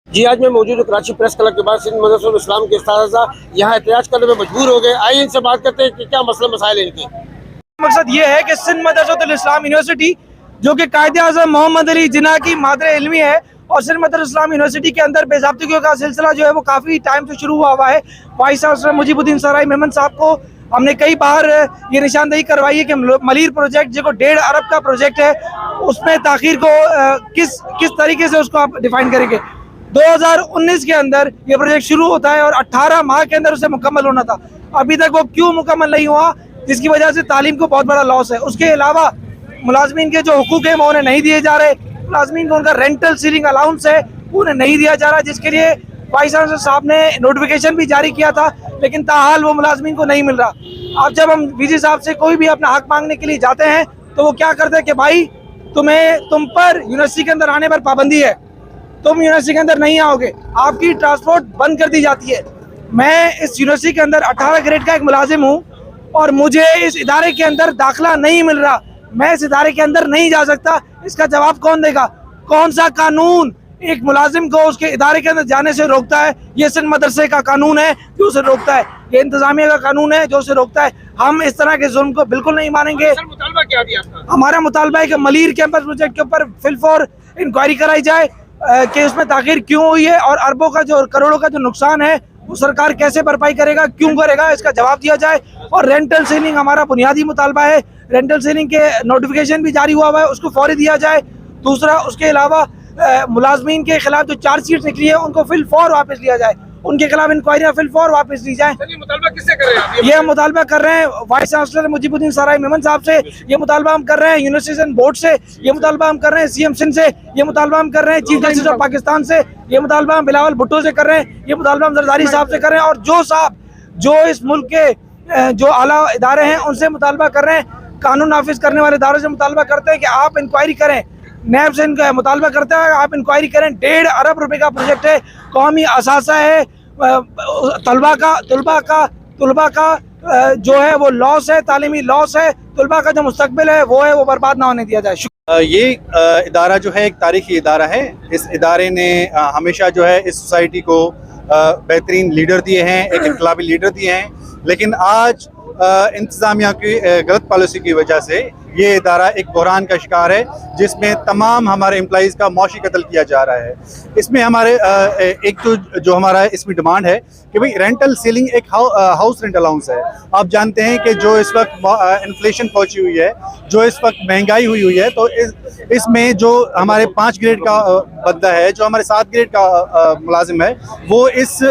जी, आज मैं मौजूद हूँ कराची प्रेस क्लब के बाद। सिंध मदरसुल इस्लाम के इस्ताज़ा यहाँ एहतजाज करने में मजबूर हो गए। आइए इनसे बात करते हैं कि क्या मसला मसाइल है इनके। मकसद ये है कि सिंध मदरसुल इस्लाम यूनिवर्सिटी जो कि कायदे आज़म मोहम्मद अली जिन्ना की मादर इल्मी है, और सिंध मदरसुल इस्लाम यूनिवर्सिटी के अंदर बेज़ाब्तियों का सिलसिला जो है वो काफ़ी टाइम से शुरू हुआ है। वाइस चांसलर मुजीबुद्दीन सराई मेमन साहब को हमने कई बार ये निशानदेही करवाई है कि मलीर प्रोजेक्ट जो 1.5 अरब का प्रोजेक्ट है, उसमें ताखीर को किस तरीके से उसको आप डिफाइन करेंगे। 2019 के अंदर ये प्रोजेक्ट शुरू होता है और 18 माह के अंदर उसे मुकम्मल होना था। अभी तक वो क्यों मुकम्मल नहीं हुआ, जिसकी वजह से तालीम को बहुत बड़ा लॉस है। उसके अलावा मुलाजमीन के जो हुकूक है वो उन्हें नहीं दिए जा रहे। मुलाजमीन को उनका रेंटल सीलिंग अलाउंस है उन्हें नहीं दिया जा रहा, जिसके लिए वाइस चांसलर साहब ने नोटिफिकेशन भी जारी किया था, लेकिन ताहाल वो मुलाजमीन को नहीं मिल रहा। अब जब हम वीजी साहब से कोई भी अपना हक मांगने के लिए जाते हैं तो वो क्या करते हैं कि भाई तुम पर यूनिवर्सिटी के अंदर आने पर पाबंदी है, तुम यूनिवर्सिटी के अंदर नहीं आओगे, आपकी ट्रांसपोर्ट बंद कर दी जाती है। मैं इस यूनिवर्सिटी के अंदर 18 ग्रेड का एक मुलाजिम हूँ और मुझे इस इदारे के अंदर दाखिला नहीं मिल रहा, मैं इस इदारे के अंदर नहीं जा सकता। इसका जवाब कौन देगा? कौन सा कानून एक मुलाजिम को उसके इदारे के अंदर जाने से रोकता है? ये सिंध मदरसे का कानून है जो उसे रोकता है, ये इंतजामिया का कानून है जो उसे रोकता है। हम इस तरह के जुल्म को बिल्कुल नहीं मानेंगे। मुतालबा क्या दिया आपका? हमारा मुतालबा है कि मलीर कैंपस प्रोजेक्ट के ऊपर फिल फॉर इंक्वायरी कराई जाए कि उसमें ताखीर क्यों हुई है और अरबों का जो करोड़ों का जो नुकसान है वो सरकार कैसे भरपाई करेगा, क्यों करेगा, इसका जवाब दिया जाए। और रेंटल सीलिंग हमारा बुनियादी मुतालबा है, रेंटल सीलिंग के नोटिफिकेशन भी जारी हुआ है, उसको फौरी दिया जाए। दूसरा, उसके अलावा मुलाजमीन के खिलाफ जो चार्जशीट निकली है उनको फिल फॉर वापस लिया जाए, उनके खिलाफ इंक्वायरियाँ फिल फॉर वापस ली जाए। मुतालबा किससे कर रहे हैं आप? ये हम मुतालबा कर रहे हैं वाइस चांसलर मुजीबुद्दीन सराई मेमन साहब से, ये मुतालबा हम कर रहे हैं यूनिवर्सिटी बोर्ड से, ये मुतालबा हम कर रहे हैं सीएम सिंध से, ये मुतालबा हम कर रहे हैं चीफ जस्टिस ऑफ पाकिस्तान से, ये मुतालबा हम बिलावल भुट्टो से कर रहे हैं, ये मुतालबा हम जरदारी साहब से कर रहे हैं, और जो इस मुल्क के जो आला इदारे हैं उनसे मुतालबा कर रहे हैं। कानून नाफिज करने वाले इदारों से मुतालबा करते हैं कि आप इंक्वायरी करें। नैब से इनका मुतालबा करता है आप इंक्वायरी करें। 1.5 अरब रुपए का प्रोजेक्ट है, कौमी असासा है, तलबा का जो है वो लॉस है, तालीमी लॉस है, तलबा का जो मुस्तकबिल है वो बर्बाद ना होने दिया जाए। ये इदारा जो है एक तारीखी इदारा है। इस इदारे ने हमेशा जो है इस सोसाइटी को बेहतरीन लीडर दिए हैं, एक इनकलाबी लीडर दिए हैं, लेकिन आज इंतज़ामिया की गलत पॉलिसी की वजह से ये इदारा एक बहरान का शिकार है, जिसमें तमाम हमारे एम्प्लॉइज़ का मौशी कत्ल किया जा रहा है। इसमें हमारे एक तो जो हमारा इसमें डिमांड है कि भाई रेंटल सीलिंग एक हाउस रेंट अलाउंस है। आप जानते हैं कि जो इस वक्त इन्फ्लेशन पहुंची हुई है, जो इस वक्त महंगाई हुई है, तो इसमें जो हमारे 5 ग्रेड का बंदा है, जो हमारे 7 ग्रेड का मुलाजिम है, वो इस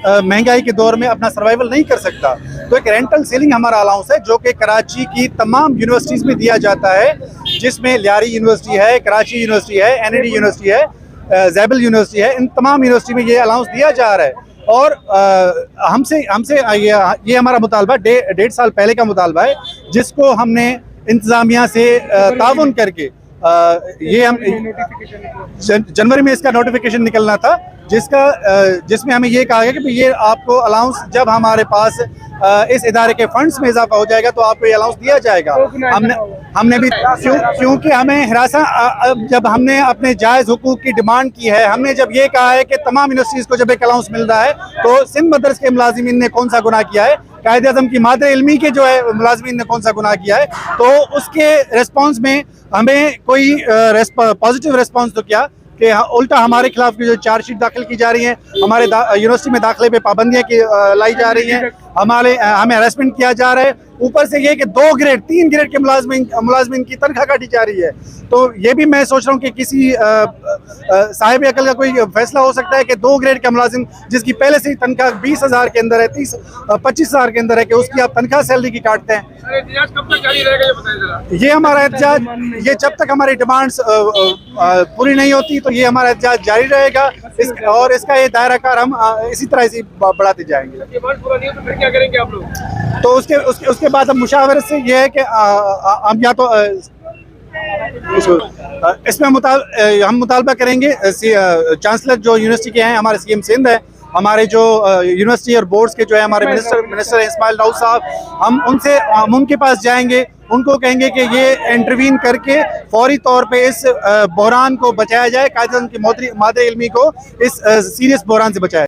महंगाई के दौर में अपना सर्वाइवल नहीं कर सकता। तो एक रेंटल सीलिंग हमारा अलाउंस है जो कि कराची की तमाम यूनिवर्सिटीज़ में दिया जाता है, जिसमें लियारी यूनिवर्सिटी है, कराची यूनिवर्सिटी है, NAD यूनिवर्सिटी है, ज़ैबल यूनिवर्सिटी है, इन तमाम यूनिवर्सिटी में ये अलाउंस दिया जा रहा है। और हमसे ये हमारा मुतालबा 1.5 साल पहले का मुतालबा है, जिसको हमने इंतज़ामिया से ताउन करके ये हम जनवरी में इसका नोटिफिकेशन निकलना था, जिसमें हमें ये कहा गया कि ये आपको अलाउंस जब हमारे पास इस इदारे के फंड्स में इजाफा हो जाएगा तो आपको ये अलाउंस दिया जाएगा। हमने भी क्योंकि हमें हिरासा जब हमने अपने जायज़ हुकूक की डिमांड की है, हमने जब ये कहा है कि तमाम यूनिवर्सिटीज़ को जब एक अलाउंस मिल रहा है तो सिंध मदरसे के मुलाजिमीन ने कौन सा गुनाह किया है, कायदे आज़म की मादर इल्मी के जो है मुलाजिमीन ने कौन सा गुनाह किया है। तो उसके रिस्पॉन्स में हमें कोई पॉजिटिव रिस्पॉन्स तो क्या कि उल्टा हमारे खिलाफ की जो चार्जशीट दाखिल की जा रही हैं, हमारे यूनिवर्सिटी में दाखिले पे पाबंदियाँ लाई जा रही हैं, हमें हरासमेंट किया जा रहा है। ऊपर से ये कि 2 ग्रेड 3 ग्रेड के मुलाजमीन की तनख्वाह काटी जा रही है। तो ये भी मैं सोच रहा हूँ कि किसी साहिब अकल का कोई फैसला हो सकता है कि 2 ग्रेड का मुलाजिम जिसकी पहले से ही तनख्वाह 20,000 के अंदर है, 25,000 के अंदर है, कि उसकी आप तनख्वाह सैलरी की काटते हैं। कब तक जारी रहेगा ये बताइए जरा। ये हमारा एहतजाज, ये जब तक हमारी डिमांड्स पूरी नहीं होती तो ये हमारा एहतजाज जारी रहेगा, और इसका ये दायरा कार हम इसी तरह से बढ़ाते जाएंगे। डिमांड पूरा नहीं हो तो फिर क्या करेंगे आप लोग? तो उसके बाद हम मुशावरत से ये है कि हम या तो इसमें हम मुतालबा करेंगे चांसलर जो यूनिवर्सिटी के हैं, हमारे CM सिंध है, हमारे जो यूनिवर्सिटी और बोर्ड्स के जो है हमारे मिनिस्टर इस्माइल राउत साहब, हम उनके पास जाएंगे उनको कहेंगे कि ये इंटरवीन करके फौरी तौर पे इस बहरान को बचाया जाए, कायदे की मादरे इल्मी को इस सीरियस बहरान से बचाया